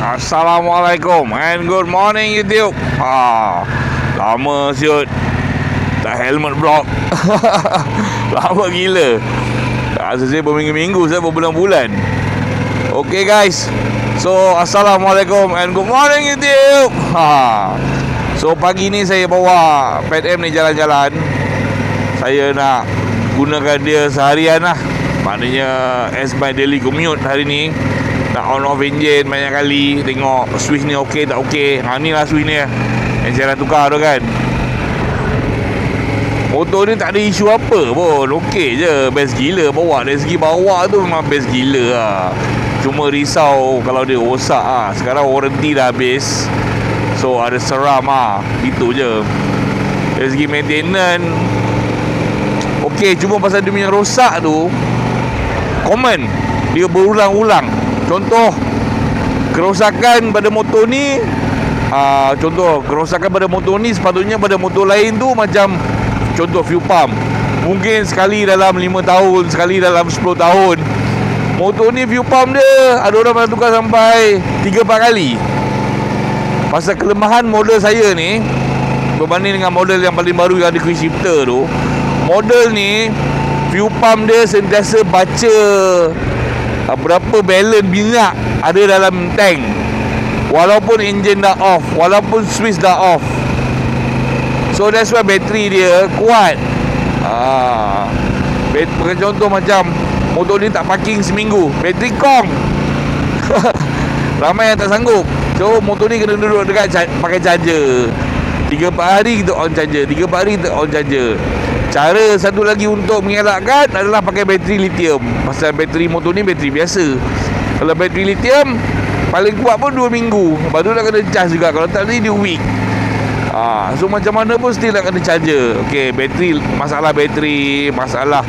Assalamualaikum and good morning YouTube. Lama siut tak helmet block. Lama gila. Rasa saya berminggu-minggu, saya berbulan-bulan. Okay guys, so Assalamualaikum and good morning YouTube. So pagi ni saya bawa Pet M ni jalan-jalan. Saya nak gunakan dia seharian lah. Maknanya as my daily commute hari ni. Nak on off engine banyak kali, tengok switch ni okey tak okey. Ni lah switch ni yang saya nak tukar tu kan. Motor ni tak ada isu apa pun, okey je, best gila bawa. Dari segi bawa tu memang best gila lah. Cuma risau kalau dia rosak lah. Sekarang warranty dah habis, so ada seram lah, itu je. Dari segi maintenance okey, cuma pasal dia punya rosak tu common, dia berulang-ulang. Contoh kerosakan pada motor ni, kerosakan pada motor ni sepatutnya pada motor lain tu macam contoh fuel pump, mungkin sekali dalam 5 tahun, sekali dalam 10 tahun. Motor ni fuel pump dia ada orang pernah tukar sampai 3-4 kali. Pasal kelemahan model saya ni berbanding dengan model yang paling baru yang ada quick shifter tu, model ni fuel pump dia sentiasa baca berapa balance minyak ada dalam tank, walaupun enjin dah off, walaupun switch dah off. So that's why bateri dia kuat. Contoh macam motor ni tak parking seminggu, bateri kong. Ramai yang tak sanggup. So motor ni kena duduk dekat pakai charger 3-4 hari kita on charger, 3-4 hari kita on charger. Cara satu lagi untuk mengelakkan adalah pakai bateri lithium. Pasal bateri motor ni bateri biasa. Kalau bateri lithium paling kuat pun 2 minggu, lepas tu nak kena charge juga. Kalau tak ni dia weak. So macam mana pun still nak kena charger. Okay, bateri, masalah bateri, masalah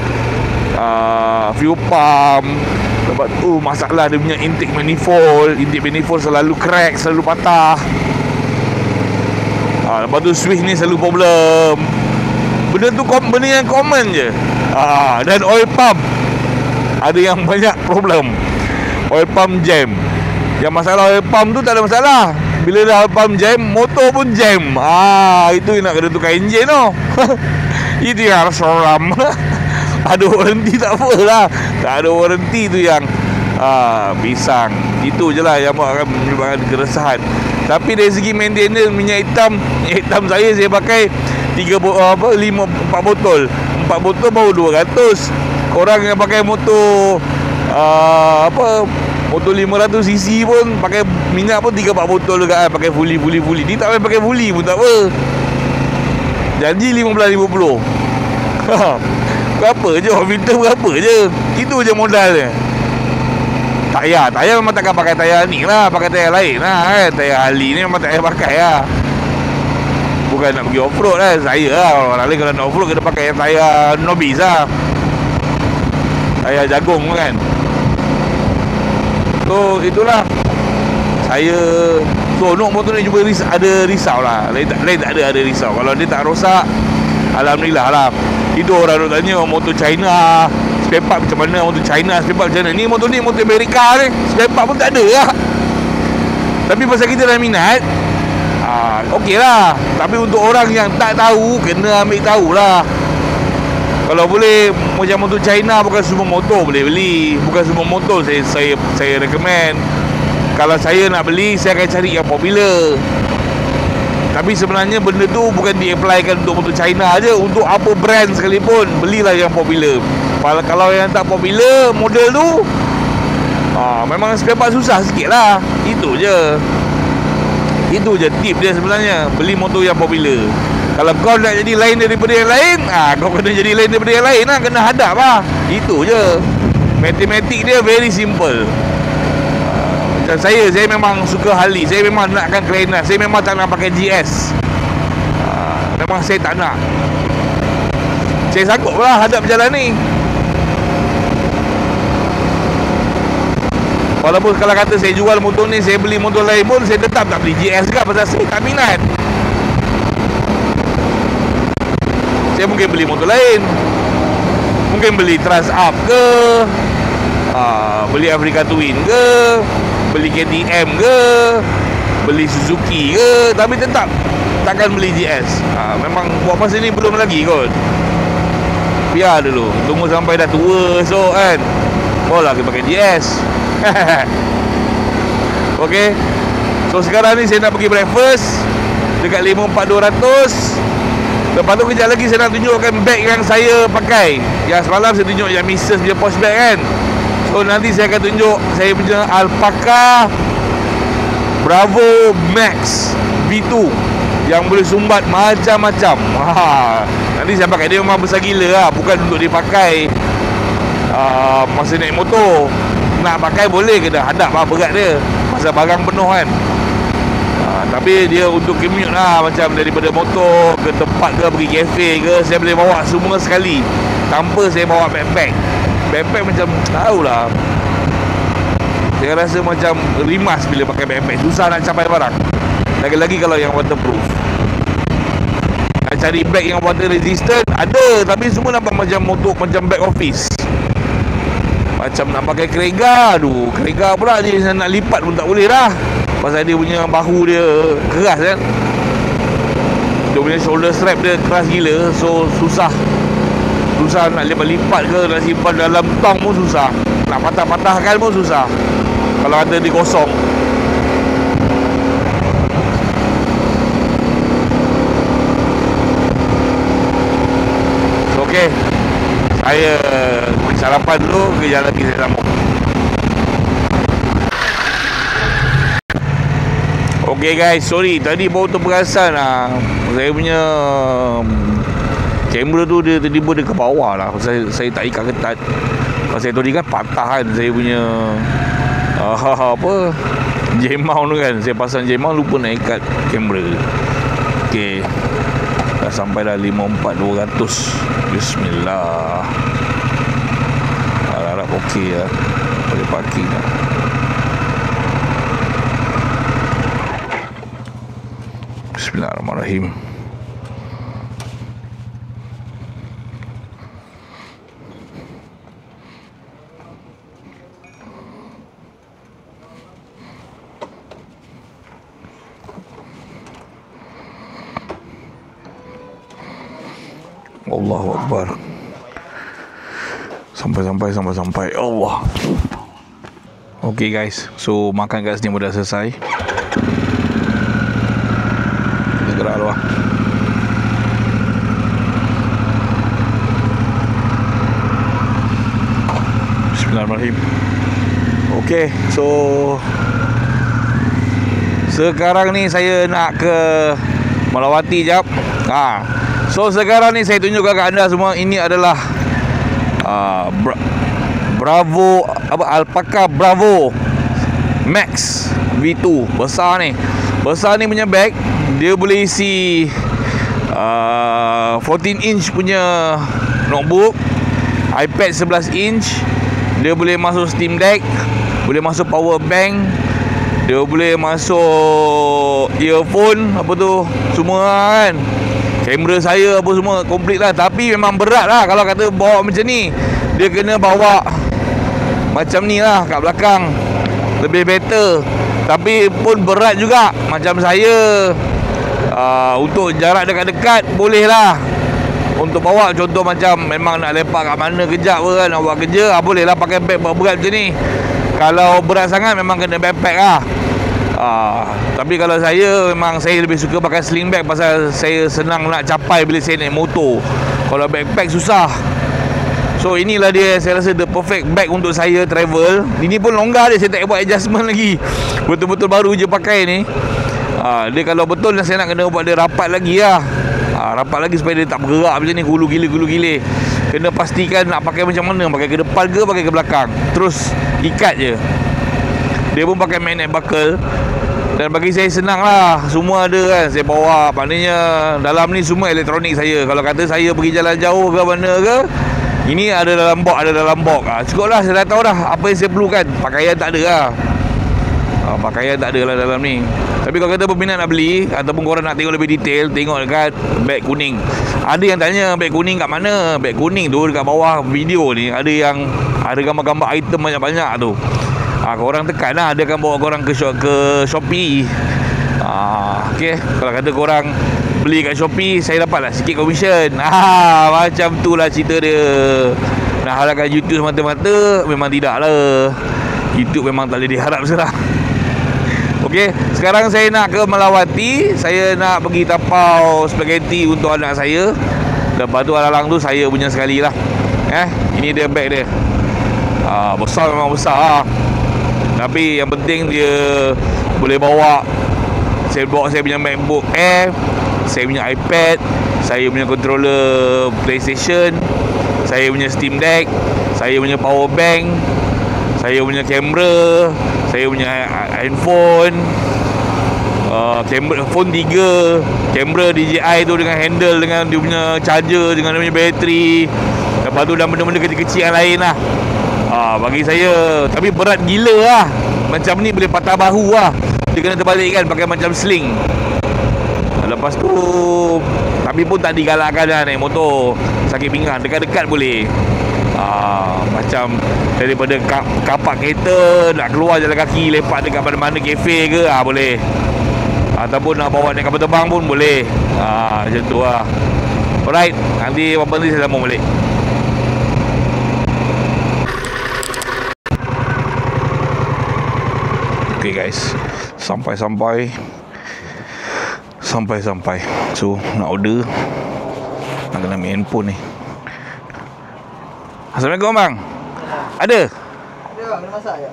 fuel pump. Lepas tu masalah dia punya intake manifold. Intake manifold selalu crack, selalu patah. Lepas tu switch ni selalu problem. Benda tu benda yang common je. Dan oil pump ada yang banyak problem. Oil pump jam. Yang masalah oil pump tu tak ada masalah. Bila dah oil pump jam, motor pun jam. Itu yang nak kena tukar enjin tu. Itu yang seram. Ada warranty tak apalah. Tak ada warranty tu yang pisang. Itu je lah yang menyebabkan keresahan. Tapi dari segi maintenance minyak hitam saya pakai 4 botol. 4 botol baru 200. Korang yang pakai motor motor 500cc pun pakai minyak pun 3-4 botol dekat kan, pakai fully. Dia tak payah pakai fully pun tak apa. Janji 15-50. Berapa je, filter berapa je. Itu je modal dia. Tayar memang takkan pakai tayar ni lah, pakai tayar lain lah kan. Tayar Harley ni memang tak payah pakai lah. Bukan nak pergi off-road lah. Saya lah, orang lain kalau nak off-road kena pakai tayar Nobis lah, tayar jagung kan. So itulah saya sonok motor ni cuba ada risau lah. Lain tak ada risau. Kalau dia tak rosak, alhamdulillah lah. Itu orang nak tanya motor China spare part macam mana, motor China spare part macam mana. Ni motor Amerika ni spare part pun tak ada lah. Tapi pasal kita dah minat, okey lah. Tapi untuk orang yang tak tahu, kena ambil tahulah. Kalau boleh macam motor China, bukan semua motor boleh beli. Bukan semua motor saya recommend. Kalau saya nak beli, saya akan cari yang popular. Tapi sebenarnya benda tu bukan di-applykan untuk motor China aja, untuk apa brand sekalipun, belilah yang popular. Kalau yang tak popular model tu, memang spare part susah sikit lah. Itu je tip dia sebenarnya. Beli motor yang popular. Kalau kau nak jadi lain daripada yang lain, kau kena jadi lain daripada yang lain lah. Kena hadap lah. Itu je. Matematik dia very simple. Macam saya memang suka Harley. Saya memang nakkan Kleinert. Saya memang tak nak pakai GS. Memang saya tak nak. Saya sanggup lah hadap jalan ni. Walaupun kalau kata saya jual motor ni, saya beli motor lain pun, saya tetap tak beli GS juga. Pasal saya tak minat. Saya mungkin beli motor lain. Mungkin beli Trans Up ke, beli Africa Twin ke, beli KTM ke, beli Suzuki ke, tapi tetap takkan beli GS. Memang buat masa ni belum lagi kot. Biar dulu, tunggu sampai dah tua so kan, barulah kita pakai GS. Okay, so sekarang ni saya nak pergi breakfast dekat 54200. Lepas tu kejap lagi saya nak tunjukkan bag yang saya pakai. Yang semalam saya tunjuk yang Mrs. punya posh bag kan. So nanti saya akan tunjuk saya punya Alpaca Bravo Max V2 yang boleh sumbat macam-macam. Nanti saya pakai. Dia memang besar gila lah. Bukan untuk dipakai masa naik motor. Nak pakai boleh ke dah, hadap lah berat dia, pasal barang penuh kan. Tapi dia untuk commute lah, macam daripada motor ke tempat ke, pergi kafe ke, saya boleh bawa semua sekali tanpa saya bawa backpack. Backpack macam tahulah, saya rasa macam rimas bila pakai backpack. Susah nak capai barang, lagi-lagi kalau yang waterproof. Nak cari bag yang water resistant ada, tapi semua nampak macam motor, macam bag office. Macam nak pakai kerega. Aduh, kerega pula dia nak lipat pun tak boleh dah, pasal dia punya bahu dia keras kan. Dia punya shoulder strap dia keras gila. So susah nak lipat ke, nak simpan dalam tong pun susah. Nak patah-patahkan pun susah kalau ada di kosong. So, okay, saya pergi sarapan dulu, kejap lagi saya sambung. Okay guys, sorry tadi baru terperasan lah, saya punya kamera tu dia tiba-tiba dia ke bawah lah. Saya tak ikat ketat. Kalau saya tadi kan patah kan saya punya apa, J-mount tu kan. Saya pasang J-mount, lupa nak ikat kamera. Okay, dah sampai dah 54200. Bismillah. Harap okey lah, boleh parking lah. Bismillahirrahmanirrahim. Allahu Akbar. Sampai Allah. Okay guys, so makan kat sini pun dah selesai. Kita gerak luar. Bismillahirrahmanirrahim. Okay, so sekarang ni saya nak ke Melawati jap. So sekarang ni saya tunjukkan ke anda semua, ini adalah Bravo Alpaca Bravo Max V2. Besar ni punya bag. Dia boleh isi 14 inch punya notebook, iPad 11 inch. Dia boleh masuk Steam Deck, boleh masuk power bank, dia boleh masuk earphone, apa tu semua kan. Kamera saya apa semua komplit lah. Tapi memang berat lah kalau kata bawa macam ni. Dia kena bawa macam ni lah kat belakang, lebih better. Tapi pun berat juga. Macam saya untuk jarak dekat-dekat boleh lah untuk bawa. Contoh macam memang nak lepak kat mana kejap ke kan, nak buat kerja, boleh lah pakai bag berat macam ni. Kalau berat sangat memang kena backpack lah. Tapi kalau saya, memang saya lebih suka pakai sling bag, pasal saya senang nak capai bila saya naik motor. Kalau backpack susah. So inilah dia, saya rasa the perfect bag untuk saya travel. Ini pun longgar dia, saya tak buat adjustment lagi. Betul-betul baru je pakai ni. Dia kalau betul saya nak kena buat dia rapat lagi lah. Rapat lagi supaya dia tak bergerak macam ni, gulu gila. Kena pastikan nak pakai macam mana, pakai ke depan ke pakai ke belakang, terus ikat je. Dia pun pakai magnet buckle. Dan bagi saya senang lah, semua ada kan saya bawa. Maknanya dalam ni semua elektronik saya. Kalau kata saya pergi jalan jauh ke mana ke, ini ada dalam box, cukup lah, saya dah tahu dah apa yang saya perlukan. Pakaian tak ada lah. Pakaian tak ada lah dalam ni. Tapi kalau kata berminat nak beli, ataupun korang nak tengok lebih detail, tengok dekat beg kuning. Ada yang tanya beg kuning kat mana. Beg kuning tu dekat bawah video ni ada yang ada gambar-gambar item banyak-banyak tu. korang tekan lah, dia akan bawa korang ke Shopee. Okay, kalau kata korang beli kat Shopee, saya dapat lah sikit commission. Macam tu lah cerita dia. Nak harapkan YouTube semata-mata, memang tidak lah. YouTube memang tak boleh diharap sekarang. Okey, sekarang saya nak ke Melawati. Saya nak pergi tapau spaghetti untuk anak saya. Lepas tu alang tu saya punya sekali lah. Ini dia bag dia. Besar memang besar. Tapi yang penting dia boleh bawa. Saya bawa saya punya MacBook Air, saya punya iPad, saya punya controller PlayStation, saya punya Steam Deck, saya punya power bank, saya punya kamera, saya punya handphone, kamera phone 3, kamera DJI tu dengan handle, dengan dia punya charger, dengan dia punya bateri. Lepas tu dan benda-benda kecil-kecil yang lain lah. Bagi saya, tapi berat gila lah. Macam ni boleh patah bahu lah. Dia kena terbalikkan pakai macam sling. Lepas tu, tapi pun tak digalakkan lah naik motor. Sakit pinggang, dekat-dekat boleh. Macam daripada kapak kereta nak keluar jalan kaki, lepak dekat mana-mana kafe ke, boleh. Ataupun nak bawa naik kapal terbang pun boleh. Macam tu lah. Alright, nanti apa-apa nanti saya sambung balik. Okay guys, sampai. So nak order, nak kena ambil handphone ni. Assalamualaikum bang. Ada? Ada bang, kena masak je.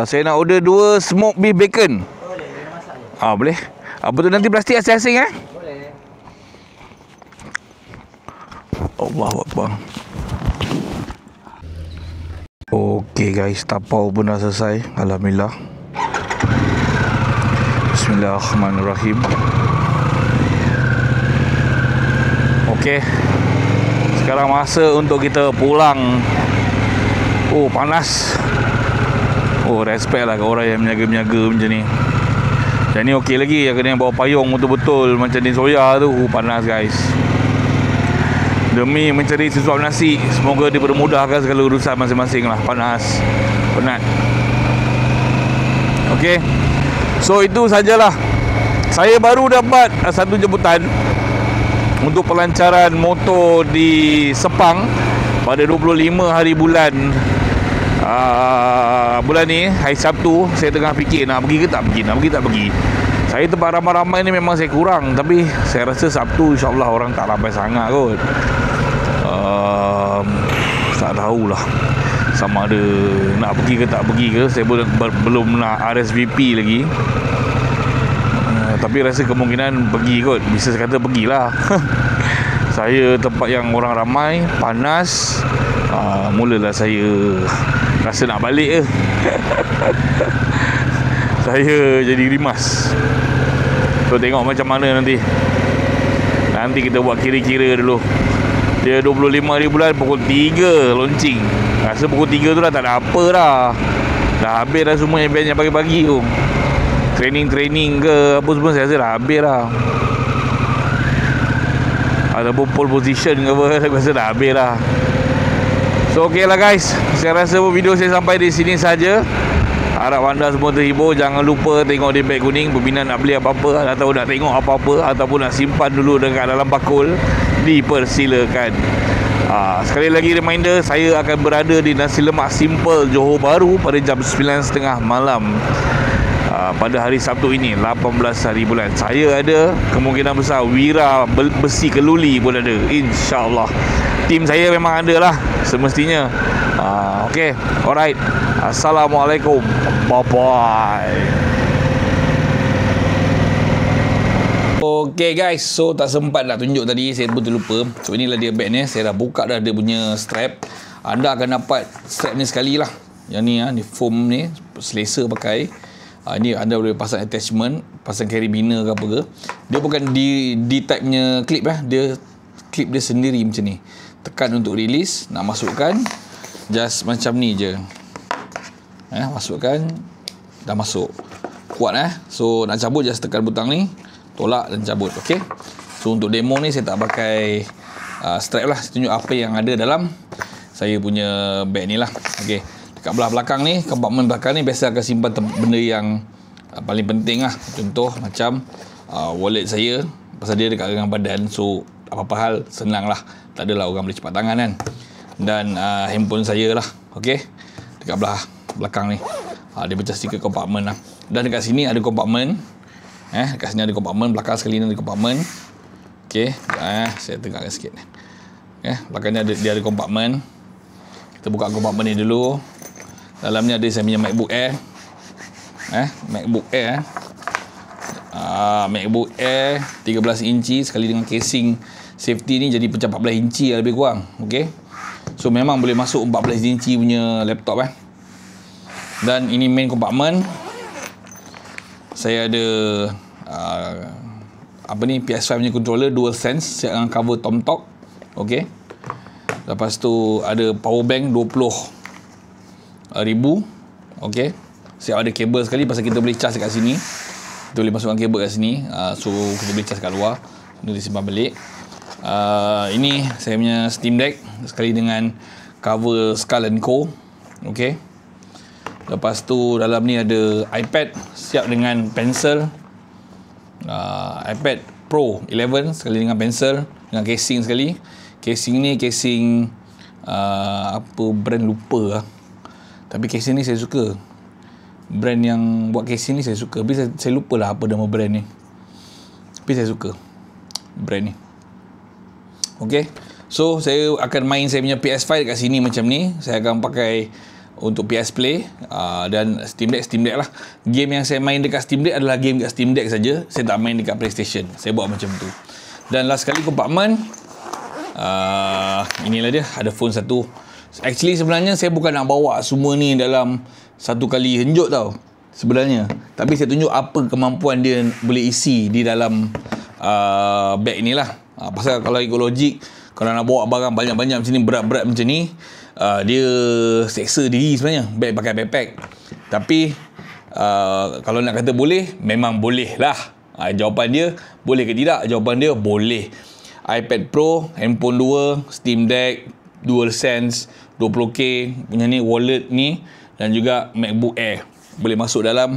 Saya nak order 2 smoke beef bacon. Boleh, kena masak je. Boleh. Apa tu nanti plastik asing-asing Boleh. Allahuakbar. Okay guys, tapau pun dah selesai. Alhamdulillah. Bismillahirrahmanirrahim. Okay, sekarang masa untuk kita pulang. Panas. Respect lah ke orang yang menjaga-menjaga macam ni. Yang ni okey lagi. Yang kena bawa payung betul-betul macam di Soya tu. Panas guys. Demi mencari sesuap nasi, semoga dipermudahkan segala urusan masing-masing lah. Panas, penat. Okay, so itu sajalah. Saya baru dapat satu jemputan untuk pelancaran motor di Sepang pada 25 hari bulan ni, hari Sabtu. Saya tengah fikir nak pergi ke tak pergi. Saya tempat ramai-ramai ni memang saya kurang, tapi saya rasa Sabtu insyaAllah orang tak ramai sangat kot. Tak tahulah sama ada nak pergi ke tak pergi ke. Saya belum nak RSVP lagi. Tapi rasa kemungkinan pergi kot. Bisa kata pergilah. Saya tempat yang orang ramai, panas, mulalah saya rasa nak balik ke. Saya jadi rimas. So tengok macam mana nanti. Nanti kita buat kira-kira dulu. Dia 25 hari bulan, pukul 3 launching. Rasa pukul 3 tu dah tak ada apa dah. Dah habis dah semua event yang pagi-pagi tu. Training ke apa semua saya rasa dah habis dah. Ataupun pole position ke apa, saya rasa dah habis dah. So ok lah guys, saya rasa video saya sampai di sini saja. Harap anda semua terhibur. Jangan lupa tengok di beg kuning. Berminat nak beli apa-apa atau nak tengok apa-apa ataupun nak simpan dulu dekat dalam bakul, dipersilakan. Sekali lagi reminder, saya akan berada di Nasi Lemak Simple Johor Bahru pada jam 9.30 malam pada hari Sabtu ini, 18 hari bulan. Saya ada, kemungkinan besar Wira Besi Keluli pun ada, InsyaAllah. Tim saya memang ada lah semestinya. Okay, alright. Assalamualaikum. Bye-bye. Okay guys, so tak sempat nak tunjuk tadi, saya pun terlupa. So inilah dia bag ni. Saya dah buka dah dia punya strap. Anda akan dapat strap ni sekali lah. Yang ni ni foam ni, selesa pakai. Ni anda boleh pasang attachment, pasang carabiner ke apa ke. Dia bukan di type nya clip dia clip dia sendiri macam ni. Tekan untuk release, nak masukkan just macam ni je. Masukkan, dah masuk. Kuat So nak cabut just tekan butang ni, tolak dan cabut. Okay. So untuk demo ni saya tak pakai strap lah. Saya tunjuk apa yang ada dalam saya punya bag ni lah. Okay. Dekat belah belakang ni, kompartmen belakang ni biasa akan simpan benda yang paling penting lah. Contoh macam wallet saya, pasal dia dekat dengan badan, so apa-apa hal senang lah, tak adalah orang boleh cepat tangan kan. Dan handphone saya lah, okey, dekat belah belakang ni. Dia macam stiker kompartmen lah. Dan dekat sini ada kompartmen, dekat sini ada kompartmen, belakang sekali ni ada kompartmen. Okey, saya tegakkan sikit ni. Belakang ni dia ada kompartmen. Kita buka kompartmen ni dulu. Dalam ni ada saya punya MacBook Air. MacBook Air. MacBook Air 13 inci sekali dengan casing safety ni jadi pecah 14 inci lebih kurang. Okey. So memang boleh masuk 14 inci punya laptop Dan ini main kompartmen. Saya ada PS5 punya controller DualSense siap dengan cover Tomahawk. Okey. Lepas tu ada power bank 20,000. Okey. Siap ada kabel sekali pasal kita boleh charge kat sini. Kita boleh masukkan kabel kat sini. So kita boleh charge kat luar. Ini disimpan balik. Ini saya punya Steam Deck sekali dengan cover Skull & Co. Okey. Lepas tu dalam ni ada iPad siap dengan pensel. iPad Pro 11 sekali dengan pensel dengan casing sekali. Casing ni casing apa brand lupa lah. Tapi casing ni saya suka. Brand yang buat casing ni saya suka. Tapi saya lupa lah apa nama brand ni. Tapi saya suka brand ni. Okay. So saya akan main saya punya PS5 dekat sini macam ni. Saya akan pakai untuk PS Play dan Steam Deck lah. Game yang saya main dekat Steam Deck adalah game dekat Steam Deck saja. Saya tak main dekat PlayStation. Saya buat macam tu. Dan last sekali kompartmen, inilah dia, ada phone satu. Actually sebenarnya saya bukan nak bawa semua ni dalam satu kali henjut tau sebenarnya. Tapi saya tunjuk apa kemampuan dia boleh isi di dalam bag ni lah. Pasal kalau ikut logik, kalau nak bawa barang banyak-banyak macam ni, berat-berat macam ni, dia seksa diri sebenarnya bag pakai backpack. Tapi kalau nak kata boleh, memang boleh lah. Jawapan dia boleh ke tidak? Jawapan dia boleh. iPad Pro, handphone 2, Steam Deck, DualSense 20K punya ni, wallet ni, dan juga MacBook Air boleh masuk dalam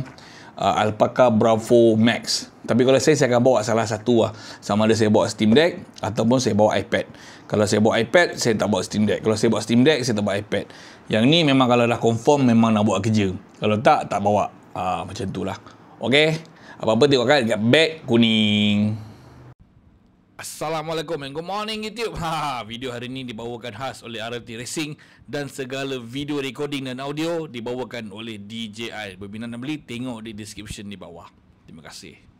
Alpaca Bravo Max. Tapi kalau saya akan bawa salah satu lah. Sama ada saya bawa Steam Deck ataupun saya bawa iPad. Kalau saya bawa iPad, saya tak bawa Steam Deck. Kalau saya bawa Steam Deck, saya tak bawa iPad. Yang ni memang kalau dah confirm memang nak buat kerja. Kalau tak bawa. Macam tu lah. Okay. Apa-apa tengokkan dekat bag kuning. Assalamualaikum and good morning YouTube. Video hari ini dibawakan khas oleh RLT Racing dan segala video recording dan audio dibawakan oleh DJI. Berminat dan beli, tengok di description di bawah. Terima kasih.